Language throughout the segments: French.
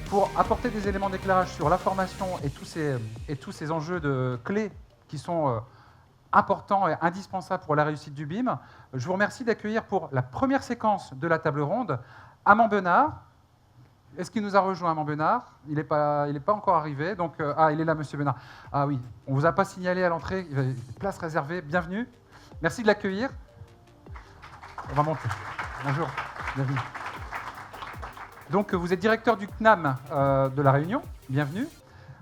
pour apporter des éléments d'éclairage sur la formation et tous ces enjeux de clés qui sont importants et indispensables pour la réussite du BIM. Je vous remercie d'accueillir pour la première séquence de la table ronde Amand Benard. Est-ce qu'il nous a rejoint, Amand Benard? Il n'est pas encore arrivé. Donc, il est là, Monsieur Benard. Ah oui, on ne vous a pas signalé à l'entrée. Place réservée. Bienvenue. Merci de l'accueillir. On va monter. Bonjour. Bienvenue. Donc, vous êtes directeur du CNAM de La Réunion. Bienvenue.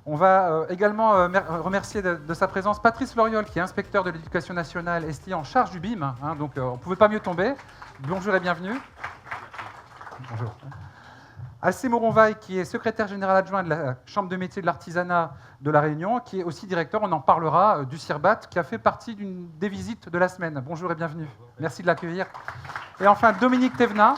On va également remercier de sa présence Patrice Loriol, qui est inspecteur de l'éducation nationale STI en charge du BIM. Donc, on ne pouvait pas mieux tomber. Bonjour et bienvenue. Bonjour. Alcé Moronvaille, qui est secrétaire général adjoint de la Chambre de métiers de l'artisanat de La Réunion, qui est aussi directeur, on en parlera, du CIRBAT, qui a fait partie des visites de la semaine. Bonjour et bienvenue. Merci de l'accueillir. Et enfin, Dominique Thévenin.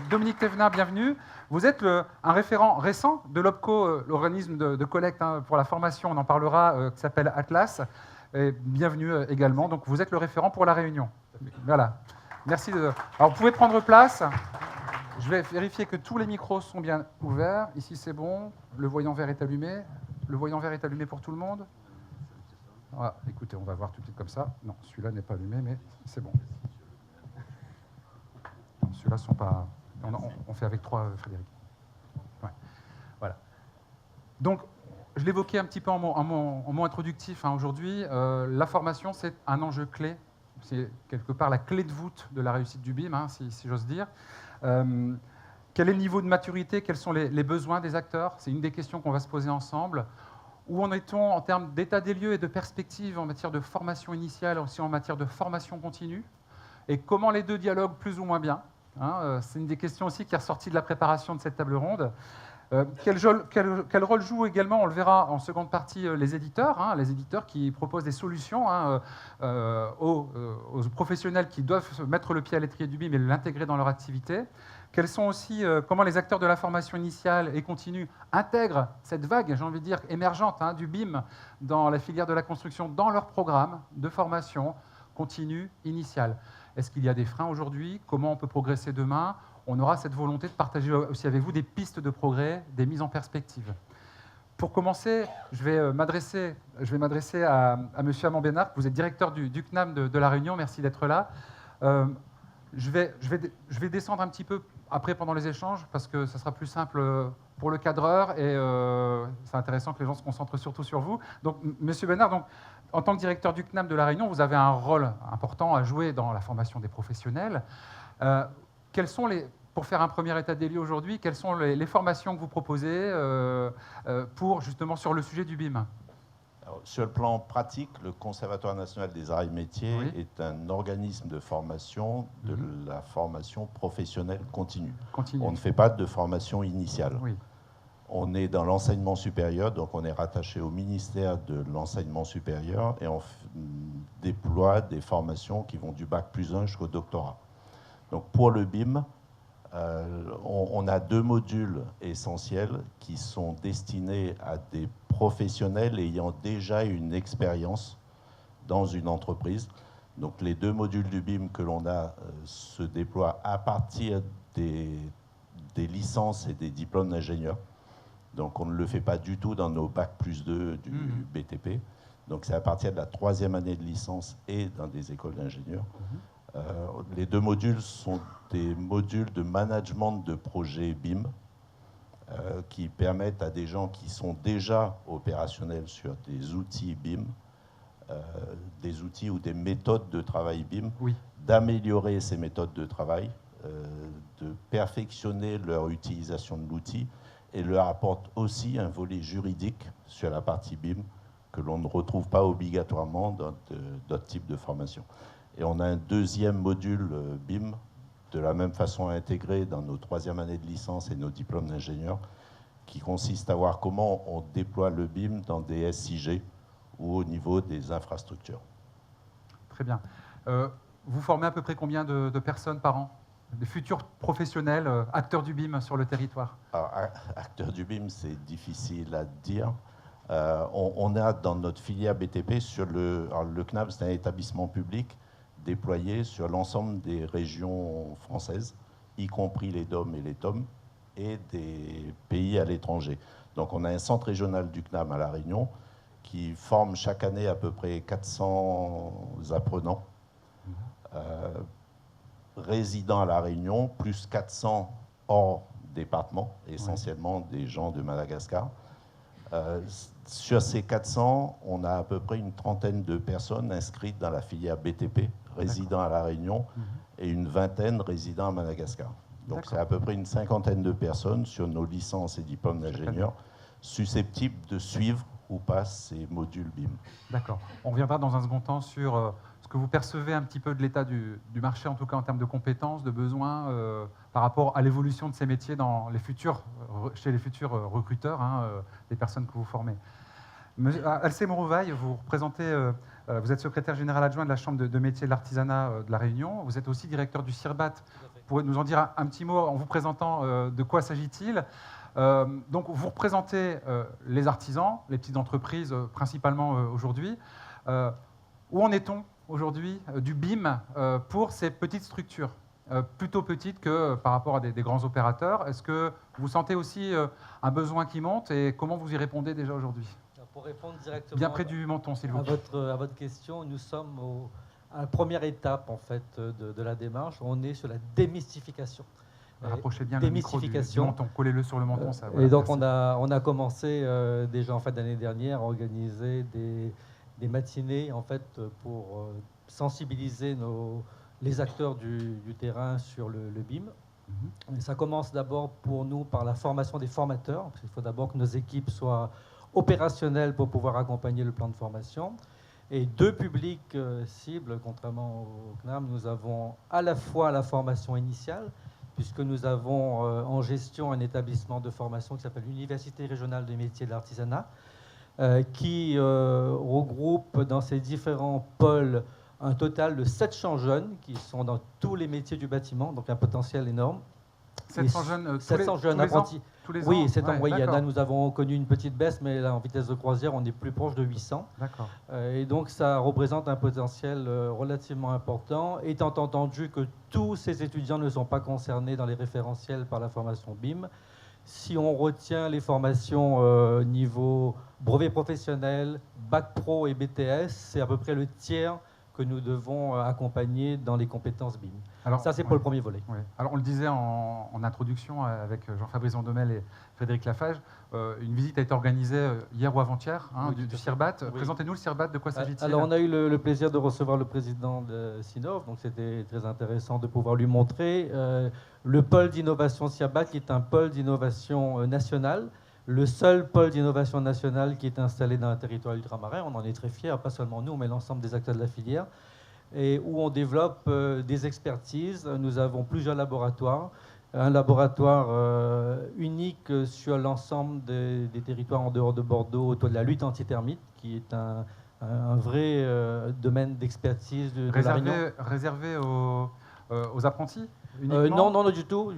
Dominique Thévenin, bienvenue. Vous êtes un référent récent de l'OPCO, l'organisme de collecte pour la formation, on en parlera, qui s'appelle Atlas. Et bienvenue également. Donc, vous êtes le référent pour La Réunion. Voilà. Merci. Alors, vous pouvez prendre place. Je vais vérifier que tous les micros sont bien ouverts. Ici, c'est bon. Le voyant vert est allumé. Le voyant vert est allumé pour tout le monde. Voilà. Écoutez, on va voir tout de suite comme ça. Non, celui-là n'est pas allumé, mais c'est bon. Ceux-là ne sont pas... On fait avec 3, Frédéric. Ouais. Voilà. Donc, je l'évoquais un petit peu en mot introductif aujourd'hui. La formation, c'est un enjeu clé. C'est quelque part la clé de voûte de la réussite du BIM, si j'ose dire. Quel est le niveau de maturité? Quels sont les besoins des acteurs? C'est une des questions qu'on va se poser ensemble. Où en est-on en termes d'état des lieux et de perspectives en matière de formation initiale, aussi en matière de formation continue? Et comment les deux dialoguent plus ou moins bien? C'est une des questions aussi qui est ressortie de la préparation de cette table ronde. Quel rôle jouent également, on le verra en seconde partie, les éditeurs qui proposent des solutions aux professionnels qui doivent mettre le pied à l'étrier du BIM et l'intégrer dans leur activité. Quels sont aussi, comment les acteurs de la formation initiale et continue intègrent cette vague, j'ai envie de dire, émergente du BIM dans la filière de la construction, dans leur programme de formation continue initiale. Est-ce qu'il y a des freins aujourd'hui? Comment on peut progresser demain? On aura cette volonté de partager aussi avec vous des pistes de progrès, des mises en perspective. Pour commencer, je vais m'adresser à M. Amand Benard. Vous êtes directeur du CNAM de La Réunion. Merci d'être là. Je vais descendre un petit peu après pendant les échanges parce que ça sera plus simple pour le cadreur et c'est intéressant que les gens se concentrent surtout sur vous. Donc, M. Benard, donc, en tant que directeur du CNAM de La Réunion, vous avez un rôle important à jouer dans la formation des professionnels. Pour faire un premier état des lieux aujourd'hui, quelles sont les formations que vous proposez pour justement sur le sujet du BIM? Alors, sur le plan pratique, le Conservatoire national des arts et métiers est un organisme de formation de la formation professionnelle continue. On ne fait pas de formation initiale. Oui. On est dans l'enseignement supérieur, donc on est rattaché au ministère de l'enseignement supérieur et on déploie des formations qui vont du Bac+1 jusqu'au doctorat. Donc pour le BIM, on a 2 modules essentiels qui sont destinés à des professionnels ayant déjà une expérience dans une entreprise. Donc les 2 modules du BIM que l'on a se déploient à partir des licences et des diplômes d'ingénieur. Donc on ne le fait pas du tout dans nos Bac+2 du BTP. Donc c'est à partir de la 3e année de licence et dans des écoles d'ingénieurs. Les 2 modules sont des modules de management de projets BIM qui permettent à des gens qui sont déjà opérationnels sur des outils BIM, des outils ou des méthodes de travail BIM, d'améliorer ces méthodes de travail, de perfectionner leur utilisation de l'outil et leur apporte aussi un volet juridique sur la partie BIM que l'on ne retrouve pas obligatoirement dans d'autres types de formations. Et on a un 2e module BIM, de la même façon intégré dans nos 3e années de licence et nos diplômes d'ingénieur, qui consiste à voir comment on déploie le BIM dans des SIG ou au niveau des infrastructures. Très bien. Vous formez à peu près combien de personnes par an? Des futurs professionnels, acteurs du BIM sur le territoire? Alors, acteurs du BIM, c'est difficile à dire. On a dans notre filière BTP, le CNAM, c'est un établissement public déployé sur l'ensemble des régions françaises, y compris les DOM et les TOM. et des pays à l'étranger. Donc on a un centre régional du CNAM à La Réunion qui forme chaque année à peu près 400 apprenants résidant à La Réunion, plus 400 hors département, essentiellement des gens de Madagascar. Sur ces 400, on a à peu près une trentaine de personnes inscrites dans la filière BTP, résidant à La Réunion, et une vingtaine résidant à Madagascar. Donc c'est à peu près une cinquantaine de personnes sur nos licences et diplômes d'ingénieurs susceptibles de suivre ou pas ces modules BIM. D'accord. On reviendra dans un second temps sur ce que vous percevez un petit peu de l'état du marché, en tout cas en termes de compétences, de besoins, par rapport à l'évolution de ces métiers dans les futurs, chez les futurs recruteurs, des personnes que vous formez. Alcé Mourouvaille, vous représentez, vous êtes secrétaire général adjoint de la Chambre de métiers de l'artisanat de La Réunion. Vous êtes aussi directeur du CIRBAT. Vous pourrez nous en dire un petit mot en vous présentant de quoi s'agit-il. Donc vous représentez les artisans, les petites entreprises principalement aujourd'hui. Où en est-on aujourd'hui du BIM pour ces petites structures plutôt petites que par rapport à des grands opérateurs? Est-ce que vous sentez aussi un besoin qui monte et comment vous y répondez déjà aujourd'hui? Pour répondre directement bien près du menton, s'il vous plaît. À votre question, nous sommes à la première étape en fait, de la démarche. On est sur la démystification. Rapprochez bien le micro du menton, collez-le sur le menton. Ça, voilà, et donc on a commencé déjà en fait, l'année dernière à organiser des matinées en fait, pour sensibiliser les acteurs du terrain sur le BIM. Et ça commence d'abord pour nous par la formation des formateurs, parce qu'il faut d'abord que nos équipes soient opérationnelles pour pouvoir accompagner le plan de formation. Et deux publics cibles, contrairement au CNAM, nous avons à la fois la formation initiale, puisque nous avons en gestion un établissement de formation qui s'appelle l'Université régionale des métiers de l'artisanat, qui regroupe dans ses différents pôles un total de 700 jeunes qui sont dans tous les métiers du bâtiment, donc un potentiel énorme. 700 jeunes, 700 jeunes apprentis. Oui, c'est en moyenne. Là, nous avons connu une petite baisse, mais là, en vitesse de croisière, on est plus proche de 800. D'accord. Et donc, ça représente un potentiel relativement important, étant entendu que tous ces étudiants ne sont pas concernés dans les référentiels par la formation BIM. Si on retient les formations niveau brevet professionnel, bac pro et BTS, c'est à peu près le tiers que nous devons accompagner dans les compétences BIM. Alors, ça, c'est pour le premier volet. Ouais. Alors, on le disait en introduction avec Jean-Fabrice Vandomel et Frédéric Lafage, une visite a été organisée hier ou avant-hier du CIRBAT. Oui. Présentez-nous le CIRBAT, de quoi s'agit-il? Alors, on a eu le plaisir de recevoir le président de Sinov, donc c'était très intéressant de pouvoir lui montrer le pôle d'innovation CIRBAT, qui est un pôle d'innovation national, le seul pôle d'innovation national qui est installé dans un territoire ultramarin. On en est très fiers, pas seulement nous, mais l'ensemble des acteurs de la filière, et où on développe des expertises. Nous avons plusieurs laboratoires, un laboratoire unique sur l'ensemble des territoires en dehors de Bordeaux autour de la lutte antithermite, qui est un vrai domaine d'expertise de La Réunion. Réservé aux apprentis non, du tout.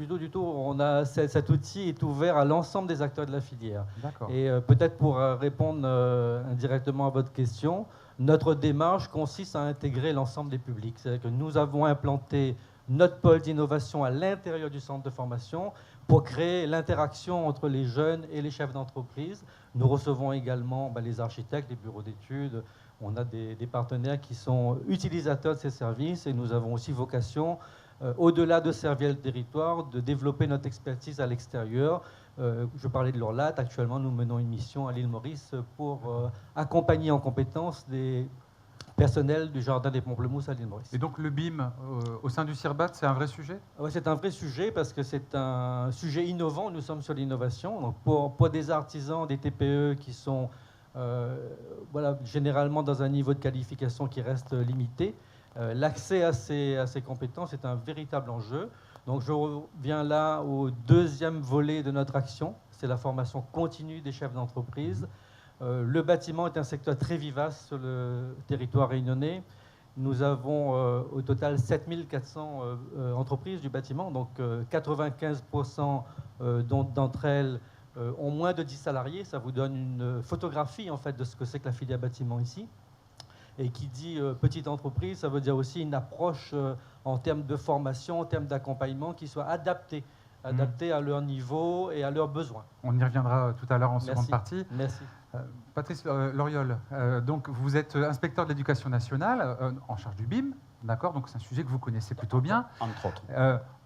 Cet outil est ouvert à l'ensemble des acteurs de la filière. Et peut-être pour répondre indirectement à votre question, notre démarche consiste à intégrer l'ensemble des publics. C'est-à-dire que nous avons implanté notre pôle d'innovation à l'intérieur du centre de formation pour créer l'interaction entre les jeunes et les chefs d'entreprise. Nous recevons également les architectes, les bureaux d'études. On a des partenaires qui sont utilisateurs de ces services et nous avons aussi vocation, au-delà de servir le territoire, de développer notre expertise à l'extérieur. Je parlais de l'ORLAT. Actuellement, nous menons une mission à l'île Maurice pour accompagner en compétences des personnels du Jardin des Pamplemousses à l'île Maurice. Et donc le BIM au sein du CIRBAT, c'est un vrai sujet? Oui, c'est un vrai sujet parce que c'est un sujet innovant. Nous sommes sur l'innovation. Donc pour des artisans, des TPE qui sont généralement dans un niveau de qualification qui reste limité, l'accès à ces compétences est un véritable enjeu. Donc je reviens là au deuxième volet de notre action, c'est la formation continue des chefs d'entreprise. Le bâtiment est un secteur très vivace sur le territoire réunionnais. Nous avons au total 7400 entreprises du bâtiment, donc 95% d'entre elles ont moins de 10 salariés. Ça vous donne une photographie en fait, de ce que c'est que la filière bâtiment ici. Et qui dit petite entreprise, ça veut dire aussi une approche en termes de formation, en termes d'accompagnement qui soit adaptée adaptées à leur niveau et à leurs besoins. On y reviendra tout à l'heure en seconde partie. Merci. Patrice Loriol, donc vous êtes inspecteur de l'éducation nationale en charge du BIM, d'accord, donc c'est un sujet que vous connaissez plutôt bien. Entre autres.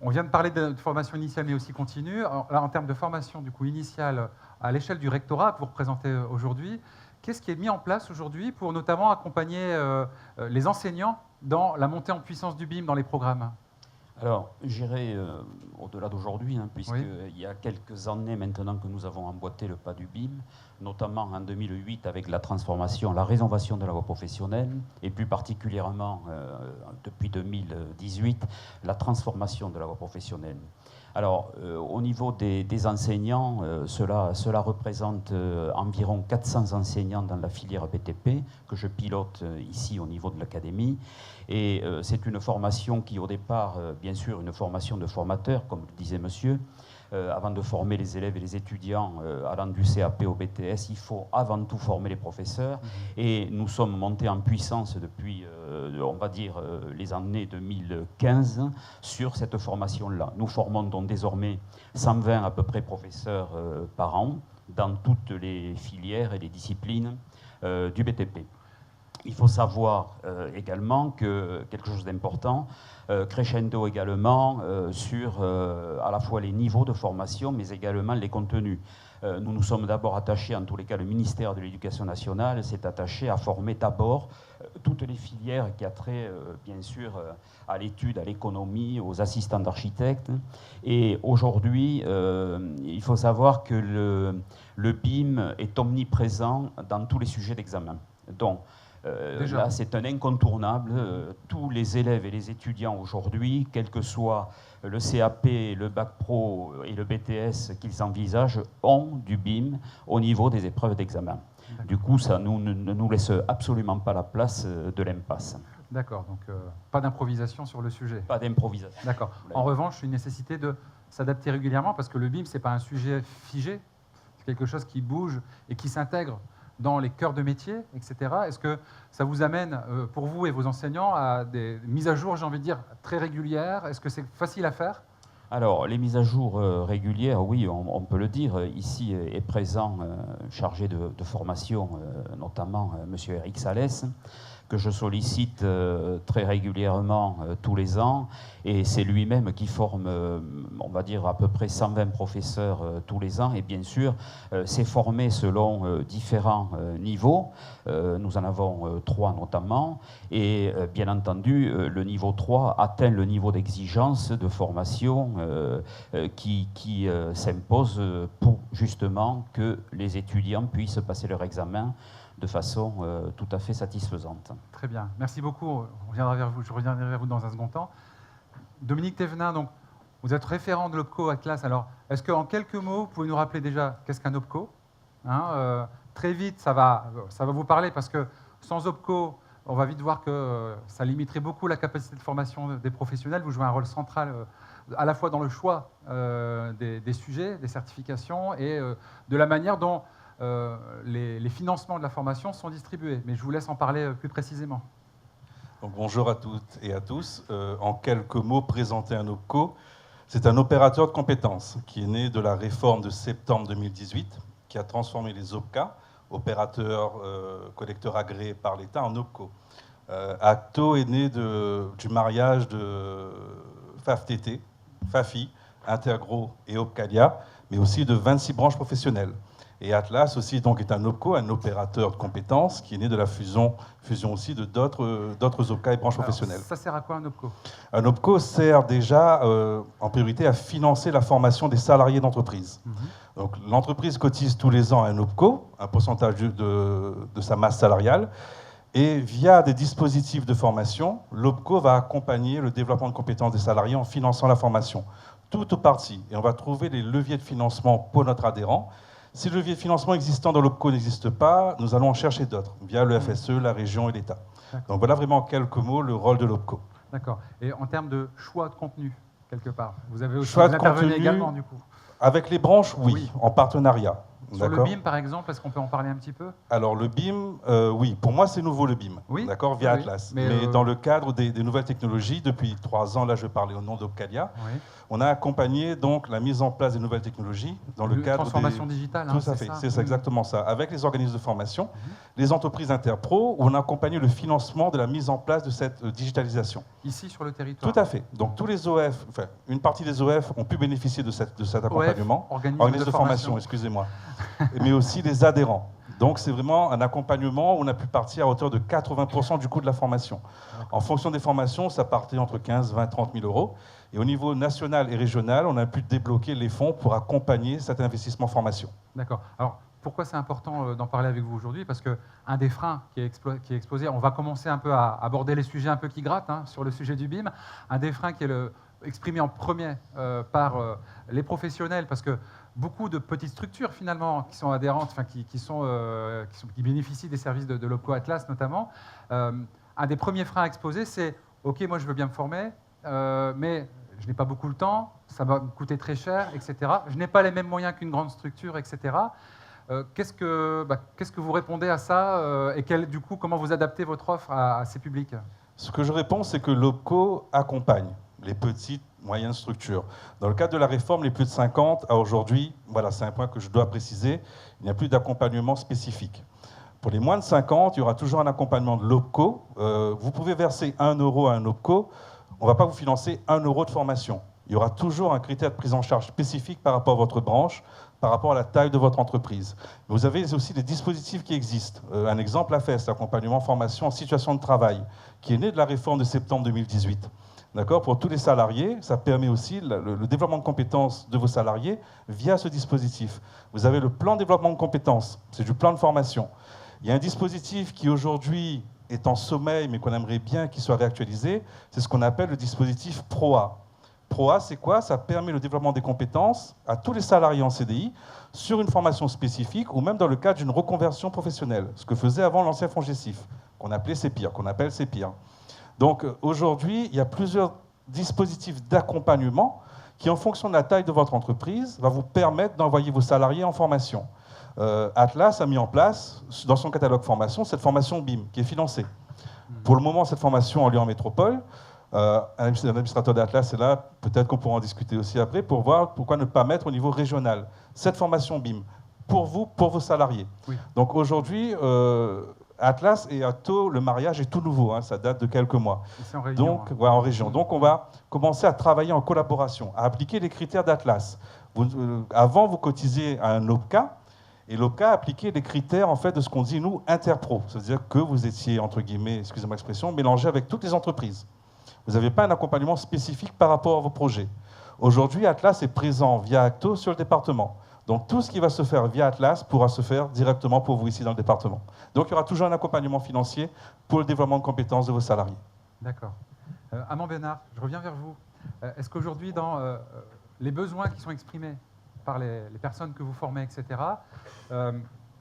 On vient de parler de formation initiale mais aussi continue. En termes de formation du coup initiale à l'échelle du rectorat que vous représentez aujourd'hui, qu'est-ce qui est mis en place aujourd'hui pour notamment accompagner les enseignants dans la montée en puissance du BIM dans les programmes? Alors, j'irai au-delà d'aujourd'hui, puisqu'il y a quelques années maintenant que nous avons emboîté le pas du BIM, notamment en 2008 avec la transformation, la rénovation de la voie professionnelle, et plus particulièrement depuis 2018, la transformation de la voie professionnelle. Alors, au niveau des enseignants, cela représente environ 400 enseignants dans la filière BTP, que je pilote ici au niveau de l'académie. Et c'est une formation qui, au départ, bien sûr, une formation de formateur, comme le disait monsieur. Avant de former les élèves et les étudiants allant du CAP au BTS, il faut avant tout former les professeurs. Et nous sommes montés en puissance depuis, on va dire, les années 2015 sur cette formation-là. Nous formons donc désormais 120 à peu près professeurs par an dans toutes les filières et les disciplines du BTP. Il faut savoir également que quelque chose d'important, crescendo également sur à la fois les niveaux de formation, mais également les contenus. Nous nous sommes d'abord attachés, en tous les cas le ministère de l'Éducation nationale s'est attaché à former d'abord toutes les filières qui a trait bien sûr à l'étude, à l'économie, aux assistants d'architectes. Et aujourd'hui, il faut savoir que le BIM est omniprésent dans tous les sujets d'examen. Donc, là, c'est un incontournable. Tous les élèves et les étudiants aujourd'hui, quel que soit le CAP, le Bac Pro et le BTS qu'ils envisagent, ont du BIM au niveau des épreuves d'examen. Du coup, ça ne nous laisse absolument pas la place de l'impasse. D'accord, donc pas d'improvisation sur le sujet. Pas d'improvisation. D'accord. En revanche, une nécessité de s'adapter régulièrement parce que le BIM, ce n'est pas un sujet figé, c'est quelque chose qui bouge et qui s'intègre dans les cœurs de métier, etc. Est-ce que ça vous amène, pour vous et vos enseignants, à des mises à jour, j'ai envie de dire, très régulières? Est-ce que c'est facile à faire? Alors, les mises à jour régulières, oui, on peut le dire. Ici est présent, chargé de formation, notamment M. Eric Salès, que je sollicite très régulièrement tous les ans. Et c'est lui-même qui forme, on va dire, à peu près 120 professeurs tous les ans. Et bien sûr, c'est formé selon différents niveaux. Nous en avons 3 notamment. Et bien entendu, le niveau 3 atteint le niveau d'exigence de formation qui s'impose pour justement que les étudiants puissent passer leur examen de façon tout à fait satisfaisante. Très bien, merci beaucoup. Je reviendrai vers vous dans un second temps. Dominique Thévenin, donc, vous êtes référent de l'OPCO Atlas. Alors, est-ce qu'en quelques mots, vous pouvez nous rappeler déjà qu'est-ce qu'un OPCO? Très vite, ça va vous parler parce que sans OPCO, on va vite voir que ça limiterait beaucoup la capacité de formation des professionnels. Vous jouez un rôle central à la fois dans le choix des sujets, des certifications et de la manière dont les financements de la formation sont distribués. Mais je vous laisse en parler plus précisément. Donc, bonjour à toutes et à tous. En quelques mots, présenter un OPCO, c'est un opérateur de compétences qui est né de la réforme de septembre 2018, qui a transformé les OPCA, opérateurs collecteurs agréés par l'État, en OPCO. Acto est né du mariage de FAFTT, FAFI, Intergro et Opcalia, mais aussi de 26 branches professionnelles. Et Atlas aussi donc est un OPCO, un opérateur de compétences qui est né de la fusion aussi de d'autres OPCA et branches professionnelles. Ça sert à quoi un OPCO? Un OPCO sert déjà en priorité à financer la formation des salariés d'entreprise. Donc l'entreprise cotise tous les ans un OPCO, un pourcentage de sa masse salariale, et via des dispositifs de formation, l'OPCO va accompagner le développement de compétences des salariés en finançant la formation, tout ou partie. Et on va trouver les leviers de financement pour notre adhérent. Si le levier de financement existant dans l'OPCO n'existe pas, nous allons en chercher d'autres, via le FSE, la région et l'État. Donc voilà vraiment en quelques mots le rôle de l'OPCO. D'accord. Et en termes de choix de contenu, quelque part, vous avez aussi choix de intervenu contenu, également, du coup. Avec les branches, oui, en partenariat. Sur le BIM, par exemple, est-ce qu'on peut en parler un petit peu? Alors, le BIM, oui, pour moi, c'est nouveau le BIM, oui, d'accord, via oui, Atlas. Mais dans le cadre des nouvelles technologies, depuis 3 ans, là, je vais parler au nom d'Opcadia, oui. On a accompagné donc la mise en place des nouvelles technologies dans le cadre transformation digitale. Tout à fait, c'est exactement ça. Avec les organismes de formation, les entreprises interpro, où on a accompagné le financement de la mise en place de cette digitalisation. Ici, sur le territoire. Tout à fait. Donc, tous les OF, enfin, une partie des OF ont pu bénéficier de cet accompagnement. Organisme de formation, excusez-moi. Mais aussi les adhérents. Donc, c'est vraiment un accompagnement où on a pu partir à hauteur de 80% du coût de la formation. En fonction des formations, ça partait entre 15, 20, 30 000 euros. Et au niveau national et régional, on a pu débloquer les fonds pour accompagner cet investissement formation. D'accord. Alors, pourquoi c'est important d'en parler avec vous aujourd'hui? Parce qu'un des freins qui est exposé, on va commencer un peu à aborder les sujets un peu qui grattent sur le sujet du BIM. Un des freins qui est exprimé en premier par les professionnels, parce que beaucoup de petites structures finalement qui sont adhérentes, enfin, qui bénéficient des services de l'OPCO Atlas notamment, un des premiers freins à exposer, c'est « Ok, moi je veux bien me former, mais je n'ai pas beaucoup le temps, ça va me coûter très cher, etc. Je n'ai pas les mêmes moyens qu'une grande structure, etc. » Qu'est-ce que vous répondez à ça et du coup, comment vous adaptez votre offre à ces publics? Ce que je réponds, c'est que l'OPCO accompagne les petites, moyennes structures. Dans le cadre de la réforme, les plus de 50 à aujourd'hui, voilà, c'est un point que je dois préciser, il n'y a plus d'accompagnement spécifique. Pour les moins de 50, il y aura toujours un accompagnement de l'OPCO. Vous pouvez verser 1 euro à un OPCO, on ne va pas vous financer 1 euro de formation. Il y aura toujours un critère de prise en charge spécifique par rapport à votre branche, par rapport à la taille de votre entreprise. Vous avez aussi des dispositifs qui existent. Un exemple, l'AFES, l'accompagnement formation en situation de travail, qui est né de la réforme de septembre 2018. D'accord ? Pour tous les salariés, ça permet aussi le développement de compétences de vos salariés via ce dispositif. Vous avez le plan de développement de compétences, c'est du plan de formation. Il y a un dispositif qui aujourd'hui est en sommeil, mais qu'on aimerait bien qu'il soit réactualisé, c'est ce qu'on appelle le dispositif PROA. PROA, c'est quoi? Ça permet le développement des compétences à tous les salariés en CDI sur une formation spécifique ou même dans le cadre d'une reconversion professionnelle, ce que faisait avant l'ancien FONGECIF, qu'on appelle CEPIR, qu'on appelle CEPIR. Donc aujourd'hui, il y a plusieurs dispositifs d'accompagnement qui, en fonction de la taille de votre entreprise, va vous permettre d'envoyer vos salariés en formation. Atlas a mis en place, dans son catalogue formation, cette formation BIM, qui est financée. Pour le moment, cette formation a lieu en métropole. Un administrateur d'Atlas est là, peut-être qu'on pourra en discuter aussi après, pour voir pourquoi ne pas mettre au niveau régional cette formation BIM, pour vous, pour vos salariés. Oui. Donc aujourd'hui, Atlas et Atto, le mariage est tout nouveau, ça date de quelques mois. C'est en région. Donc, en région. Donc on va commencer à travailler en collaboration, à appliquer les critères d'Atlas. Avant, vous cotisiez à un OPCA, et l'OPCA appliquait les critères en fait, de ce qu'on dit, nous, interpro. C'est-à-dire que vous étiez, entre guillemets, excusez-moi l'expression, mélangé avec toutes les entreprises. Vous n'avez pas un accompagnement spécifique par rapport à vos projets. Aujourd'hui, Atlas est présent via Acto sur le département. Donc tout ce qui va se faire via Atlas pourra se faire directement pour vous ici dans le département. Donc il y aura toujours un accompagnement financier pour le développement de compétences de vos salariés. D'accord. Amand Bénard, je reviens vers vous. Est-ce qu'aujourd'hui, dans les besoins qui sont exprimés par les personnes que vous formez, etc.,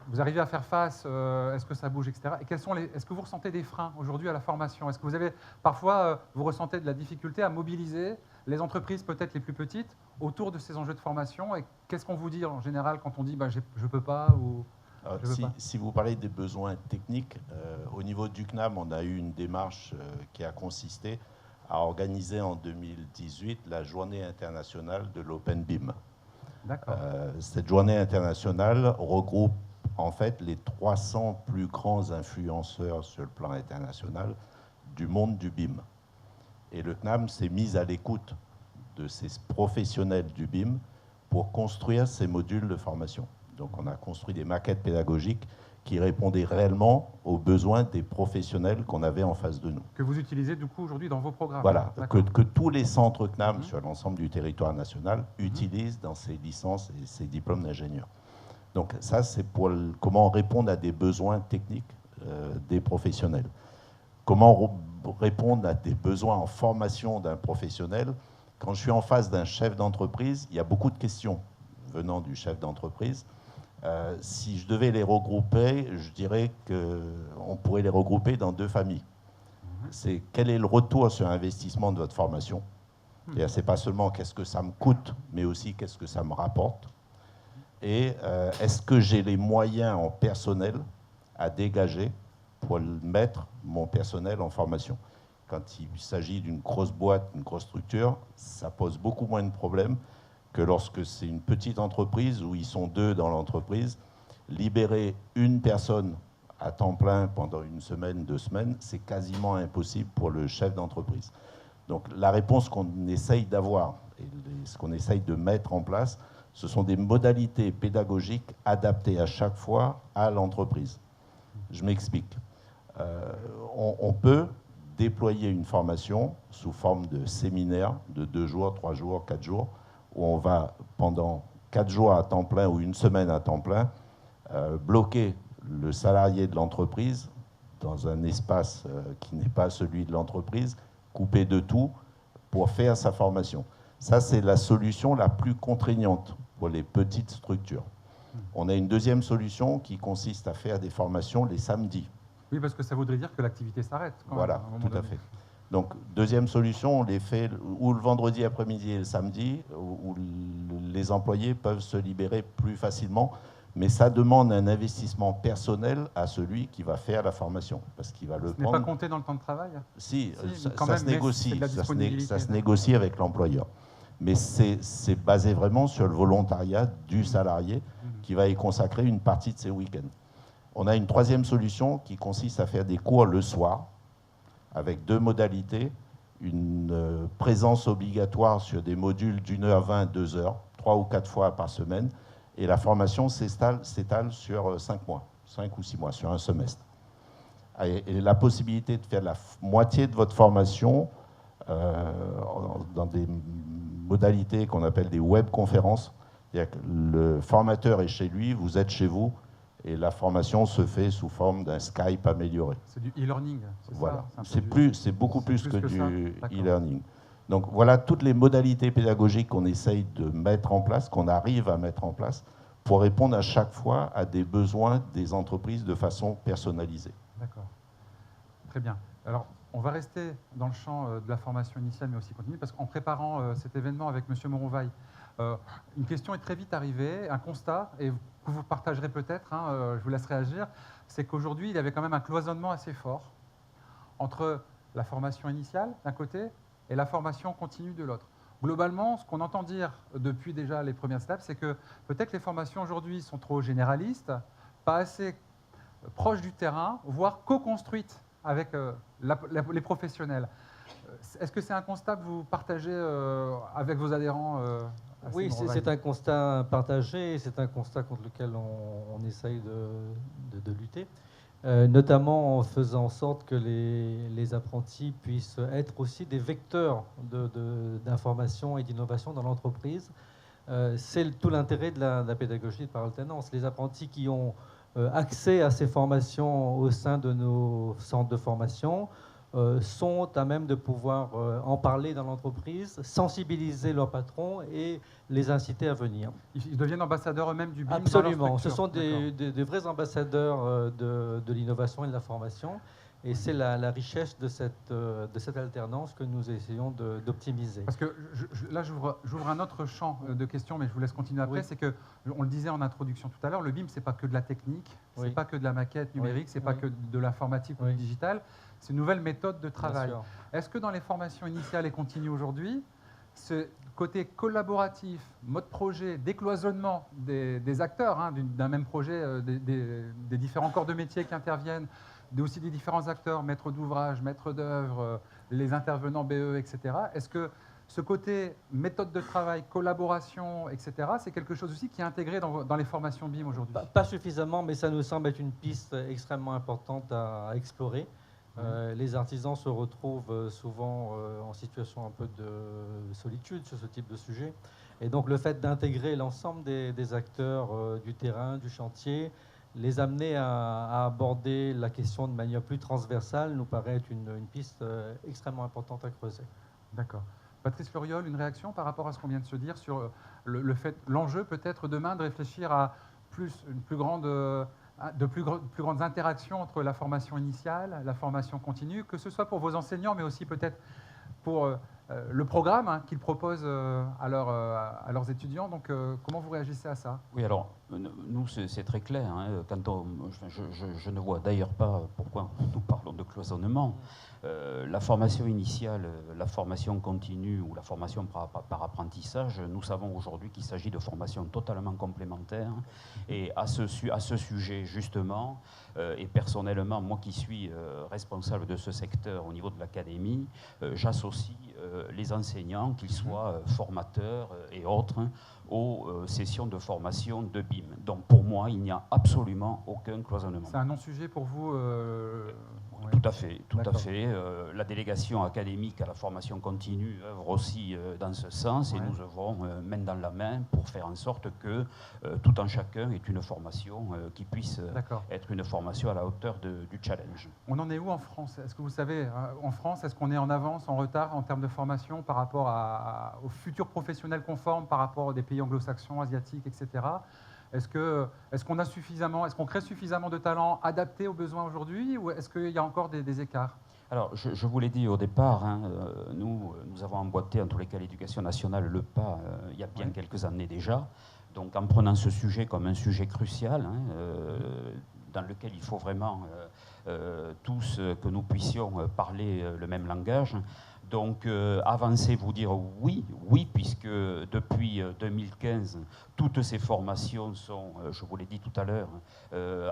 vous arrivez à faire face, est-ce que ça bouge, etc. Et est-ce que vous ressentez des freins aujourd'hui à la formation? Est-ce que vous avez parfois, vous ressentez de la difficulté à mobiliser les entreprises peut-être les plus petites autour de ces enjeux de formation? Et qu'est-ce qu'on vous dit en général quand on dit je ne peux pas ou si vous parlez des besoins techniques, au niveau du CNAM, on a eu une démarche qui a consisté à organiser en 2018 la journée internationale de l'Open BIM. Cette journée internationale regroupe en fait les 300 plus grands influenceurs sur le plan international du monde du BIM. Et le CNAM s'est mis à l'écoute de ces professionnels du BIM pour construire ces modules de formation. Donc on a construit des maquettes pédagogiques qui répondaient réellement aux besoins des professionnels qu'on avait en face de nous. Que vous utilisez du coup aujourd'hui dans vos programmes. Voilà, que tous les centres CNAM sur l'ensemble du territoire national utilisent dans ces licences et ces diplômes d'ingénieurs. Donc ça, c'est pour comment répondre à des besoins techniques des professionnels. Comment répondre à des besoins en formation d'un professionnel. Quand je suis en face d'un chef d'entreprise, il y a beaucoup de questions venant du chef d'entreprise. Si je devais les regrouper, je dirais qu'on pourrait les regrouper dans 2 familles. C'est quel est le retour sur investissement de votre formation. Ce n'est pas seulement qu'est-ce que ça me coûte, mais aussi qu'est-ce que ça me rapporte. et est-ce que j'ai les moyens en personnel à dégager pour mettre mon personnel en formation. Quand il s'agit d'une grosse boîte, une grosse structure, ça pose beaucoup moins de problèmes que lorsque c'est une petite entreprise où ils sont 2 dans l'entreprise. Libérer une personne à temps plein pendant 1 semaine, 2 semaines, c'est quasiment impossible pour le chef d'entreprise. Donc la réponse qu'on essaye d'avoir et ce qu'on essaye de mettre en place, ce sont des modalités pédagogiques adaptées à chaque fois à l'entreprise. Je m'explique. On peut déployer une formation sous forme de séminaire de 2 jours, 3 jours, 4 jours, où on va pendant 4 jours à temps plein ou 1 semaine à temps plein bloquer le salarié de l'entreprise dans un espace qui n'est pas celui de l'entreprise, coupé de tout pour faire sa formation. Ça, c'est la solution la plus contraignante pour les petites structures. On a une deuxième solution qui consiste à faire des formations les samedis. Oui, parce que ça voudrait dire que l'activité s'arrête. Voilà, tout à fait. Donc, deuxième solution, on les fait ou le vendredi après-midi et le samedi, où les employés peuvent se libérer plus facilement, mais ça demande un investissement personnel à celui qui va faire la formation, parce qu'il va le prendre. Ce n'est pas compté dans le temps de travail? Si, ça se négocie, ça se négocie avec l'employeur. Mais c'est basé vraiment sur le volontariat du salarié qui va y consacrer une partie de ses week-ends. On a une troisième solution qui consiste à faire des cours le soir, avec 2 modalités, une présence obligatoire sur des modules d'1h20, 2 heures, 3 ou 4 fois par semaine, et la formation s'étale sur 5 mois, 5 ou 6 mois, sur un semestre. Et la possibilité de faire la moitié de votre formation dans des modalités qu'on appelle des webconférences, c'est-à-dire que le formateur est chez lui, vous êtes chez vous, et la formation se fait sous forme d'un Skype amélioré. C'est du e-learning, c'est voilà. ça? C'est beaucoup plus que du e-learning. Donc voilà toutes les modalités pédagogiques qu'on essaye de mettre en place, qu'on arrive à mettre en place, pour répondre à chaque fois à des besoins des entreprises de façon personnalisée. D'accord. Très bien. Alors, on va rester dans le champ de la formation initiale, mais aussi continue, parce qu'en préparant cet événement avec M. Moronvaille, une question est très vite arrivée, un constat, et que vous partagerez peut-être, je vous laisse réagir, c'est qu'aujourd'hui, il y avait quand même un cloisonnement assez fort entre la formation initiale, d'un côté, et la formation continue de l'autre. Globalement, ce qu'on entend dire depuis déjà les premières étapes, c'est que peut-être les formations aujourd'hui sont trop généralistes, pas assez proches du terrain, voire co-construites avec les professionnels. Est-ce que c'est un constat que vous partagez avec vos adhérents? Oui, c'est un constat partagé, c'est un constat contre lequel on essaye de lutter, notamment en faisant en sorte que les apprentis puissent être aussi des vecteurs d'information et d'innovation dans l'entreprise. C'est tout l'intérêt de la pédagogie par alternance. Les apprentis qui ont accès à ces formations au sein de nos centres de formation sont à même de pouvoir en parler dans l'entreprise, sensibiliser leurs patrons et les inciter à venir. Ils deviennent ambassadeurs eux-mêmes du BIM? Absolument, ce sont des vrais ambassadeurs de l'innovation et de la formation. Et c'est la richesse de cette alternance que nous essayons d'optimiser. Parce que là, j'ouvre un autre champ de questions, mais je vous laisse continuer après. Oui. C'est que, on le disait en introduction tout à l'heure, le BIM, ce n'est pas que de la technique, ce n'est pas que de la maquette numérique, ce n'est pas que de l'informatique ou du digital, c'est une nouvelle méthode de travail. Est-ce que dans les formations initiales et continues aujourd'hui, ce côté collaboratif, mode projet, décloisonnement des acteurs d'un même projet, des différents corps de métier qui interviennent, aussi des différents acteurs, maîtres d'ouvrage, maîtres d'œuvre, les intervenants BE, etc. Est-ce que ce côté méthode de travail, collaboration, etc., c'est quelque chose aussi qui est intégré dans les formations BIM aujourd'hui? Pas suffisamment, mais ça nous semble être une piste extrêmement importante à explorer. Les artisans se retrouvent souvent en situation un peu de solitude sur ce type de sujet. Et donc le fait d'intégrer l'ensemble des acteurs du terrain, du chantier, les amener à aborder la question de manière plus transversale nous paraît être une piste extrêmement importante à creuser. D'accord. Patrice Fleuriol, une réaction par rapport à ce qu'on vient de se dire sur l'enjeu peut-être demain de réfléchir à plus grandes interactions entre la formation initiale, la formation continue, que ce soit pour vos enseignants, mais aussi peut-être pour le programme hein, qu'ils proposent à leurs étudiants. Donc, comment vous réagissez à ça? Oui, alors, nous, c'est très clair. Hein, je ne vois d'ailleurs pas pourquoi nous parlons de cloisonnement. La formation initiale, la formation continue ou la formation par apprentissage, nous savons aujourd'hui qu'il s'agit de formations totalement complémentaires. Et à ce sujet, justement, et personnellement, moi qui suis responsable de ce secteur au niveau de l'académie, j'associe les enseignants, qu'ils soient formateurs et autres, aux sessions de formation de BIM. Donc pour moi, il n'y a absolument aucun cloisonnement. C'est un non-sujet pour vous Ouais. Tout à fait, tout à fait. La délégation académique à la formation continue œuvre aussi dans ce sens et nous œuvrons main dans la main pour faire en sorte que tout un chacun ait une formation qui puisse être une formation à la hauteur du challenge. On en est où en France? Est-ce que vous savez, en France, est-ce qu'on est en avance, en retard en termes de formation par rapport aux futurs professionnels conformes, par rapport à des pays anglo-saxons, asiatiques, etc. Est-ce qu'on crée suffisamment de talents adaptés aux besoins aujourd'hui ou est-ce qu'il y a encore des écarts? Alors, je vous l'ai dit au départ, hein, nous avons emboîté, en tous les cas, l'éducation nationale, le pas, il y a bien quelques années déjà. Donc, en prenant ce sujet comme un sujet crucial, hein, dans lequel il faut vraiment tous que nous puissions parler le même langage. Donc, avancer, vous dire oui, puisque depuis 2015, toutes ces formations sont, je vous l'ai dit tout à l'heure,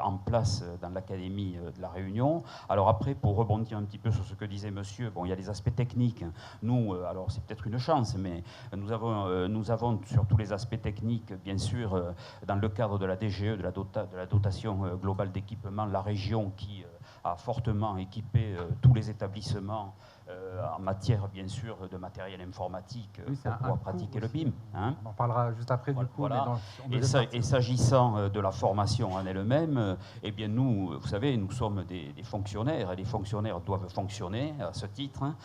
en place dans l'Académie de La Réunion. Alors après, pour rebondir un petit peu sur ce que disait monsieur, bon, il y a des aspects techniques. Nous, alors c'est peut-être une chance, mais nous avons sur tous les aspects techniques, bien sûr, dans le cadre de la DGE, de la dotation globale d'équipement, la région qui a fortement équipé tous les établissements en matière, bien sûr, de matériel informatique pour pouvoir pratiquer le BIM. Hein. On en parlera juste après, du coup. Voilà. Et s'agissant de la formation en elle-même, eh bien nous, vous savez, nous sommes des fonctionnaires, et les fonctionnaires doivent fonctionner à ce titre. Hein.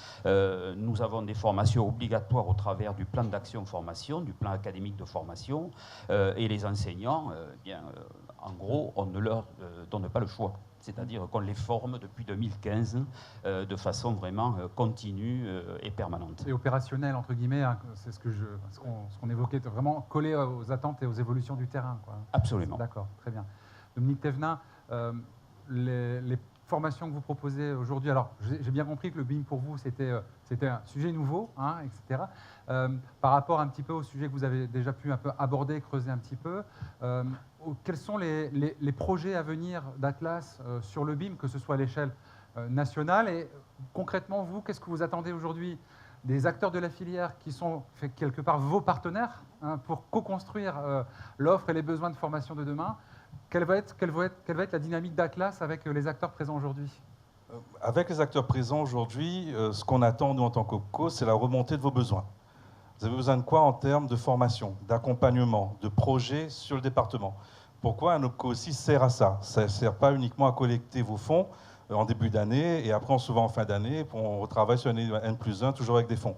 Nous avons des formations obligatoires au travers du plan d'action formation, du plan académique de formation, et les enseignants, eh bien, en gros, on ne leur donne pas le choix. C'est-à-dire qu'on les forme depuis 2015 de façon vraiment continue et permanente. Et opérationnelle, entre guillemets, hein, c'est ce qu'on évoquait, vraiment collé aux attentes et aux évolutions du terrain. Quoi. Absolument. D'accord, très bien. Dominique Thévenin, les formations que vous proposez aujourd'hui, alors j'ai bien compris que le BIM pour vous, c'était un sujet nouveau, hein, etc. Par rapport un petit peu au sujet que vous avez déjà pu un peu aborder, creuser un petit peu, quels sont les projets à venir d'Atlas sur le BIM, que ce soit à l'échelle nationale et concrètement, vous, qu'est-ce que vous attendez aujourd'hui des acteurs de la filière qui sont quelque part vos partenaires hein, pour co-construire l'offre et les besoins de formation de demain? Quelle va être la dynamique d'Atlas avec les acteurs présents aujourd'hui? Avec les acteurs présents aujourd'hui, ce qu'on attend, nous, en tant qu'OPCO, c'est la remontée de vos besoins. Vous avez besoin de quoi en termes de formation, d'accompagnement, de projets sur le département? Pourquoi un OPCO aussi sert à ça? Ça ne sert pas uniquement à collecter vos fonds en début d'année et après souvent en fin d'année, on retravaille sur l'année N+1, toujours avec des fonds.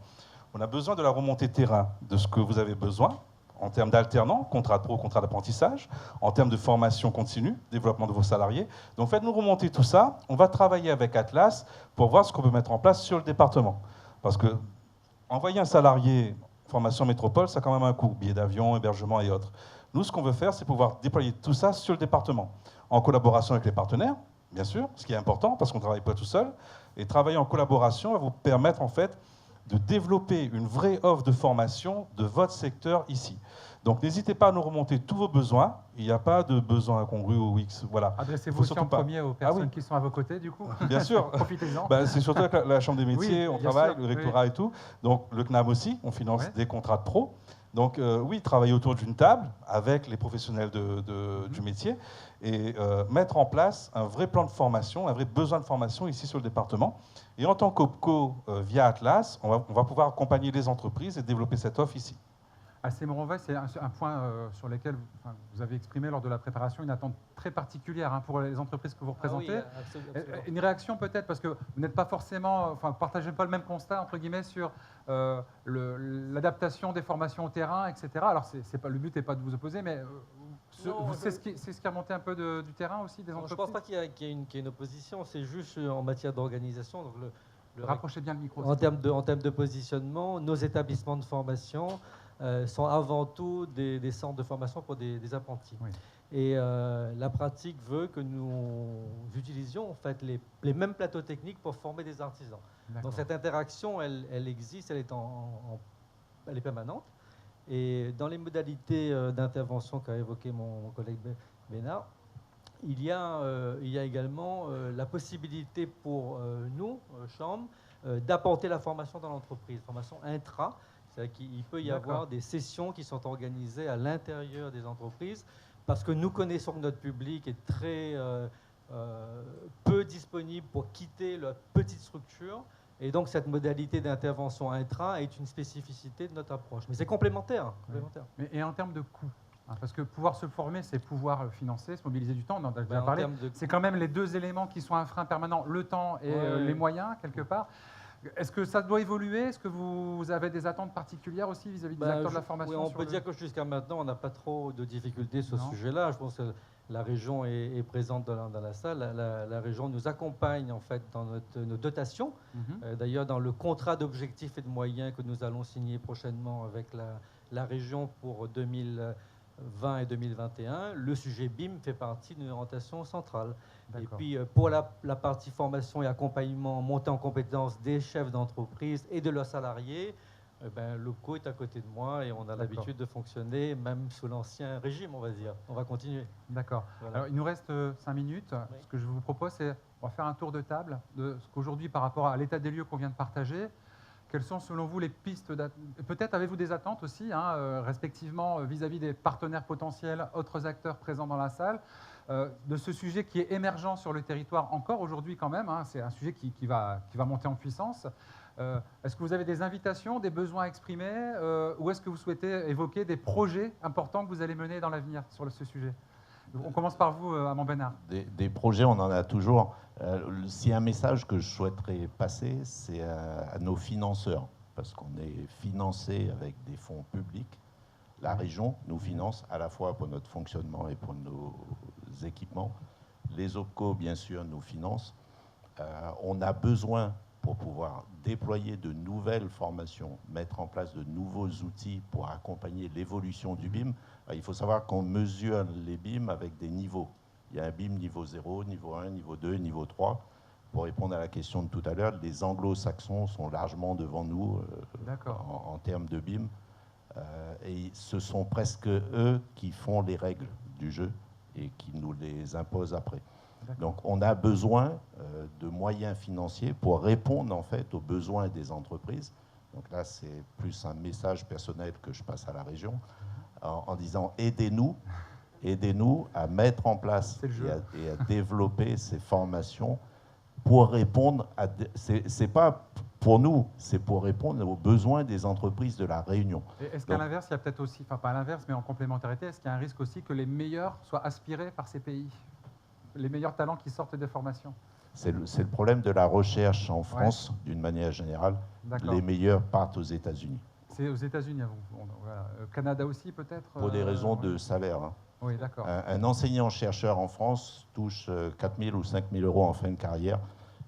On a besoin de la remontée terrain, de ce que vous avez besoin, en termes d'alternants, contrat de pro, contrat d'apprentissage, en termes de formation continue, développement de vos salariés. Donc faites-nous remonter tout ça. On va travailler avec Atlas pour voir ce qu'on peut mettre en place sur le département. Parce que envoyer un salarié formation métropole, ça a quand même un coût, billets d'avion, hébergement et autres. Nous, ce qu'on veut faire, c'est pouvoir déployer tout ça sur le département, en collaboration avec les partenaires, bien sûr, ce qui est important, parce qu'on ne travaille pas tout seul. Et travailler en collaboration va vous permettre, en fait, de développer une vraie offre de formation de votre secteur ici. Donc n'hésitez pas à nous remonter tous vos besoins. Il n'y a pas de besoin incongru ou X. Voilà. Adressez-vous aussi en premier aux personnes qui sont à vos côtés, du coup. Bien sûr. Profitez-en. C'est surtout avec la Chambre des métiers, on travaille, le rectorat et tout. Donc le CNAM aussi, on finance des contrats de pro. Donc oui, travailler autour d'une table avec les professionnels du métier et mettre en place un vrai plan de formation, un vrai besoin de formation ici sur le département. Et en tant qu'OPCO, via Atlas, on va pouvoir accompagner les entreprises et développer cette offre ici. À Moronvay, c'est un point sur lequel vous avez exprimé lors de la préparation une attente très particulière hein, pour les entreprises que vous représentez. Ah oui, absolument. Une réaction peut-être, parce que vous n'êtes pas forcément, vous ne partagez pas le même constat, entre guillemets, sur l'adaptation des formations au terrain, etc. Alors, le but n'est pas de vous opposer, mais c'est ce qui est remonté un peu du terrain aussi, des entreprises. Je ne pense pas qu'il y ait une opposition, c'est juste en matière d'organisation. Donc le Rapprochez bien le micro. En termes de positionnement, nos établissements de formation sont avant tout des centres de formation pour des apprentis. Oui. Et la pratique veut que nous utilisions en fait les mêmes plateaux techniques pour former des artisans. Donc cette interaction, elle existe, elle est permanente. Et dans les modalités d'intervention qu'a évoqué mon collègue Bénard, il y a également la possibilité pour nous, Chambre, d'apporter la formation dans l'entreprise, formation intra. C'est-à-dire qu'il peut y avoir des sessions qui sont organisées à l'intérieur des entreprises parce que nous connaissons que notre public est très peu disponible pour quitter la petite structure. Et donc, cette modalité d'intervention intra est une spécificité de notre approche. Mais c'est complémentaire. Et en termes de coûts, parce que pouvoir se former, c'est pouvoir financer, se mobiliser du temps, on en a déjà parlé. C'est quand même les deux éléments qui sont un frein permanent, le temps et les moyens, quelque part. Est-ce que ça doit évoluer? Est-ce que vous avez des attentes particulières aussi vis-à-vis des acteurs de la formation? Oui, on peut dire que jusqu'à maintenant, on n'a pas trop de difficultés sur ce sujet-là. Je pense que la région est présente dans la salle. La région nous accompagne en fait dans nos dotations. D'ailleurs, dans le contrat d'objectifs et de moyens que nous allons signer prochainement avec la région pour 2020 et 2021, le sujet BIM fait partie d'une orientation centrale. Et puis, pour la partie formation et accompagnement, montée en compétences des chefs d'entreprise et de leurs salariés, le co est à côté de moi et on a l'habitude de fonctionner même sous l'ancien régime, on va dire. On va continuer. D'accord. Voilà. Alors, il nous reste 5 minutes. Oui. Ce que je vous propose, c'est on va faire un tour de table de ce qu'aujourd'hui, par rapport à l'état des lieux qu'on vient de partager, quelles sont selon vous les pistes? Peut-être avez-vous des attentes aussi, respectivement vis-à-vis des partenaires potentiels, autres acteurs présents dans la salle, de ce sujet qui est émergent sur le territoire encore aujourd'hui quand même. C'est un sujet qui va monter en puissance. Est-ce que vous avez des invitations, des besoins exprimés, ou est-ce que vous souhaitez évoquer des projets importants que vous allez mener dans l'avenir sur ce sujet? On commence par vous, Amand Bénard. Des projets, on en a toujours. S'il y a un message que je souhaiterais passer, c'est à nos financeurs, parce qu'on est financé avec des fonds publics. La région nous finance à la fois pour notre fonctionnement et pour nos équipements. Les OPCO, bien sûr, nous financent. On a besoin, pour pouvoir déployer de nouvelles formations, mettre en place de nouveaux outils pour accompagner l'évolution du BIM. Il faut savoir qu'on mesure les BIM avec des niveaux. Il y a un BIM niveau 0, niveau 1, niveau 2, niveau 3. Pour répondre à la question de tout à l'heure, les anglo-saxons sont largement devant nous en termes de BIM. Et ce sont presque eux qui font les règles du jeu et qui nous les imposent après. Donc on a besoin de moyens financiers pour répondre en fait aux besoins des entreprises. Donc là, c'est plus un message personnel que je passe à la région en disant aidez-nous à mettre en place et à développer ces formations pour répondre à... C'est pas pour nous, c'est pour répondre aux besoins des entreprises de la Réunion. Est-ce qu'à l'inverse, il y a peut-être aussi, enfin pas à l'inverse, mais en complémentarité, est-ce qu'il y a un risque aussi que les meilleurs soient aspirés par ces pays? Les meilleurs talents qui sortent des formations? C'est le problème de la recherche en France, d'une manière générale. Les meilleurs partent aux États-Unis. C'est aux États-Unis, voilà. Canada aussi, peut-être? Pour des raisons de salaire. Oui, d'accord. Un enseignant-chercheur en France touche 4 000 ou 5 000 euros en fin de carrière.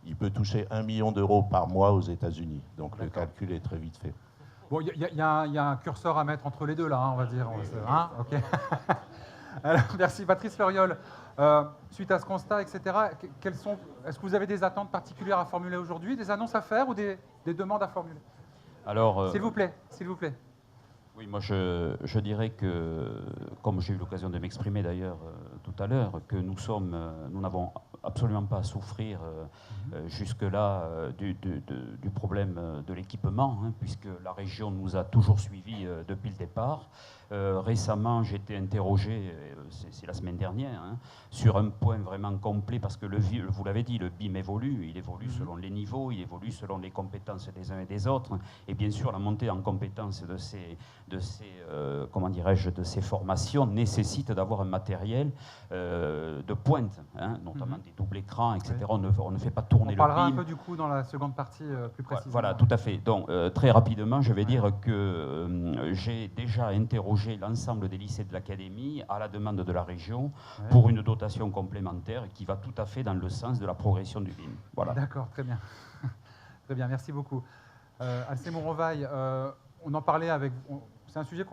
Il peut toucher 1 million d'euros par mois aux États-Unis. Donc le calcul est très vite fait. Bon, il y a un curseur à mettre entre les deux, là, on va dire. Ok. Alors, merci. Patrice Fleuriol, suite à ce constat, etc., est-ce que vous avez des attentes particulières à formuler aujourd'hui, des annonces à faire ou des demandes à formuler? Alors, s'il vous plaît, s'il vous plaît. Oui, moi je dirais que, comme j'ai eu l'occasion de m'exprimer d'ailleurs tout à l'heure, que nous n'avons absolument pas à souffrir jusque-là du problème de l'équipement, puisque la région nous a toujours suivis depuis le départ. Récemment, j'ai été interrogé, c'est la semaine dernière, sur un point vraiment complet, parce que vous l'avez dit, le BIM évolue, il évolue selon les niveaux, il évolue selon les compétences des uns et des autres, et bien sûr la montée en compétences de ces formations nécessite d'avoir un matériel de pointe, notamment des doubles écrans, etc. Oui. On ne fait pas tourner le BIM. On parlera un peu du coup dans la seconde partie plus précisément. Voilà, tout à fait. Donc très rapidement, je vais dire que j'ai déjà interrogé l'ensemble des lycées de l'académie à la demande de la région pour une dotation complémentaire qui va tout à fait dans le sens de la progression du BIM. Voilà. D'accord, très bien. Très bien, merci beaucoup. Alcé Morovaille, on en parlait avec vous. C'est un sujet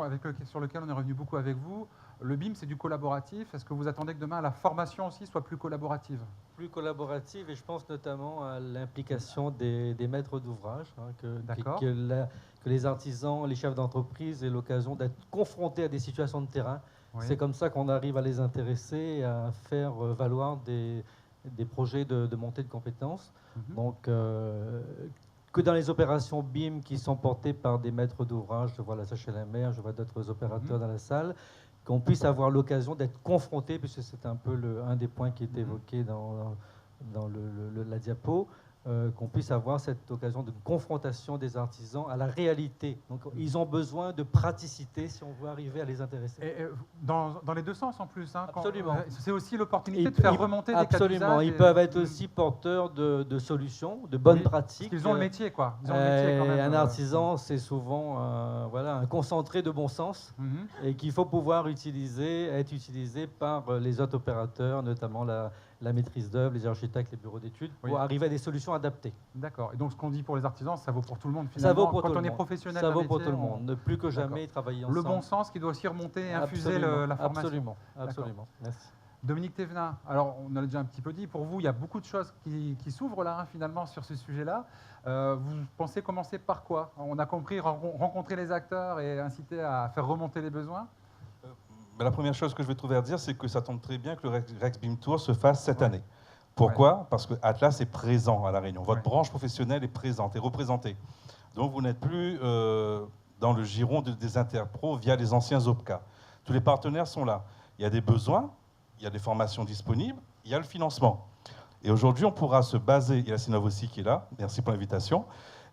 sur lequel on est revenu beaucoup avec vous. Le BIM, c'est du collaboratif. Est-ce que vous attendez que demain, la formation aussi soit plus collaborative? Plus collaborative, et je pense notamment à l'implication des maîtres d'ouvrage, que les artisans, les chefs d'entreprise aient l'occasion d'être confrontés à des situations de terrain. Oui. C'est comme ça qu'on arrive à les intéresser, à faire valoir des projets de montée de compétences. Donc, que dans les opérations BIM qui sont portées par des maîtres d'ouvrage, je vois la Seychelles-la-Mer, je vois d'autres opérateurs dans la salle, qu'on puisse avoir l'occasion d'être confronté, puisque c'est un peu un des points qui est évoqué dans la diapo, qu'on puisse avoir cette occasion de confrontation des artisans à la réalité. Donc, ils ont besoin de praticité si on veut arriver à les intéresser. Et dans les deux sens en plus. Hein, absolument. C'est aussi l'opportunité de faire remonter des cas d'usage. Absolument. Ils peuvent être aussi porteurs de solutions, de bonnes pratiques. Ils ont le métier, quoi. Ils ont le métier quand même, un artisan, c'est souvent un concentré de bon sens et qu'il faut pouvoir être utilisé par les autres opérateurs, notamment la maîtrise d'œuvre, les architectes, les bureaux d'études, pour arriver à des solutions adaptées. D'accord. Et donc, ce qu'on dit pour les artisans, ça vaut pour tout le monde, finalement. Ça vaut pour quand tout on le est monde. professionnel Ça vaut métier, pour tout le monde. Ne plus que jamais travailler ensemble. Le bon sens qui doit aussi remonter et infuser la formation. Absolument. Absolument. Merci. Dominique Thévenin, alors on a déjà un petit peu dit, pour vous, il y a beaucoup de choses qui s'ouvrent là, finalement, sur ce sujet-là. Vous pensez commencer par quoi? On a compris, rencontrer les acteurs et inciter à faire remonter les besoins. La première chose que je vais trouver à dire, c'est que ça tombe très bien que le Rex BIM Tour se fasse cette année. Pourquoi? Parce que Atlas est présent à La Réunion. Votre branche professionnelle est présente et représentée. Donc vous n'êtes plus dans le giron des interpros via les anciens OPCA. Tous les partenaires sont là. Il y a des besoins, il y a des formations disponibles, il y a le financement. Et aujourd'hui, on pourra se baser, il y a Sinov aussi qui est là, merci pour l'invitation,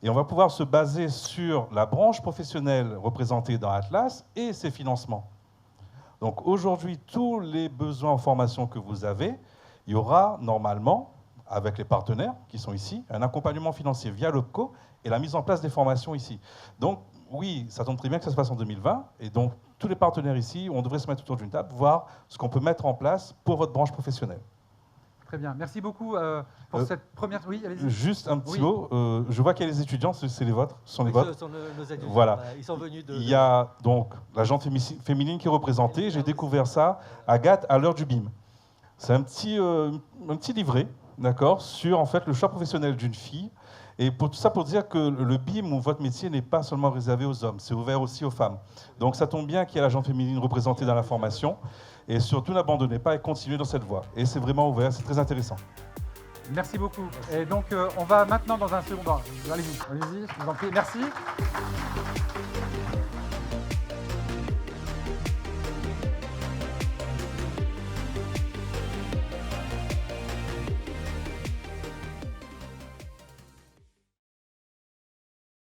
et on va pouvoir se baser sur la branche professionnelle représentée dans Atlas et ses financements. Donc aujourd'hui, tous les besoins en formation que vous avez, il y aura normalement, avec les partenaires qui sont ici, un accompagnement financier via l'OPCO et la mise en place des formations ici. Donc oui, ça tombe très bien que ça se passe en 2020, et donc tous les partenaires ici, on devrait se mettre autour d'une table, voir ce qu'on peut mettre en place pour votre branche professionnelle. Très bien, merci beaucoup pour cette première... Oui, allez-y. Juste un petit mot, je vois qu'il y a les étudiants, c'est les vôtres, ce sont les vôtres. Ce sont nos étudiants, voilà. Ils sont venus de... Il y a donc la gente féminine qui est représentée, j'ai découvert ça à Gap à l'heure du BIM. C'est un petit livret, d'accord, sur en fait le choix professionnel d'une fille. Et pour tout ça, pour dire que le BIM ou votre métier n'est pas seulement réservé aux hommes, c'est ouvert aussi aux femmes. Donc ça tombe bien qu'il y ait la gente féminine représentée dans la formation. Et surtout, n'abandonnez pas et continuez dans cette voie. Et c'est vraiment ouvert, c'est très intéressant. Merci beaucoup. Et donc, on va maintenant dans un second... Allez-y, je vous en prie. Merci.